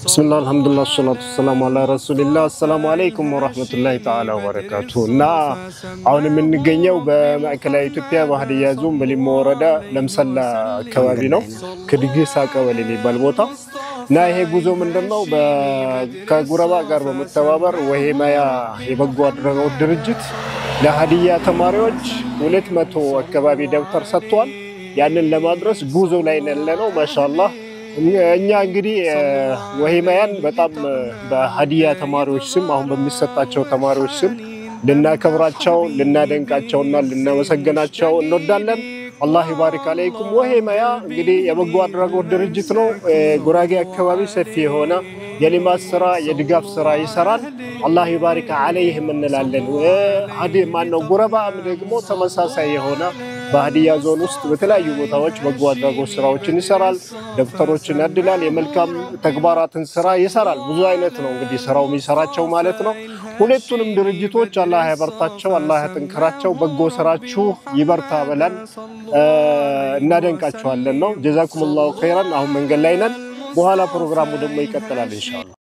بسم الله الحمد لله والصلاة والسلام على رسول الله السلام عليكم ورحمة الله تعالى وبركاته نا عون من نجنيو بمأكلة إثيوبيا وهدية زوم بلي موردا لمسلا كوابينو كدقيسا كواليني بالبوتا نا هي جزء من دمو كجوربا قرب متوابر وهي ما يبغوا درجت لهدية تماريوج ولت متو كبابي دكتور ستوان يعني لما درس جزء لين لنا ما شاء الله እኛ እንግዲህ ወሂማያን በጣም በሃዲያ ተማሪዎች ስም አሁን በሚሰጣቸው ተማሪዎች ስም ልናከብራቸው ልናደንቃቸውና ልናመሰግናቸው እንወዳለን አላህ ይባርክ አለይኩም ወሂማያ እንግዲህ የበጎ አድራጎት ድርጅት ነው ጉራጌ አካባቢ ሰፊ የሆነ የልማት ስራ የድጋፍ ስራ ይሰራል አላህ ይባርክ አለይህም እንላለን ሃዲ ማነው ጉረባም ደግሞ ተመሳሳይ የሆነ በሃዲያ ዞን ውስጥ በተለያዩ ቦታዎች በጎ አድራጎት ስራዎችን ይሰራል ደብተሮችን ያድላል የመልካም ተግባራትን ስራ ይሰራል ብዙ አይነት ነው እንግዲህ ስራው የሚሰራቸው ማለት ነው ሁለቱንም ድርጅቶች አላህ ያበርታቸው አላህ ያጠንክራቸው በጎ ስራችሁ ይበርታ በለን እናደንቃቸዋለን ነው ጀዛኩሙላሁ ኸይራን አሁን መንገድ ላይ ነን በኋላ ፕሮግራሙ ደግሞ ይቀጥላል ኢንሻአላህ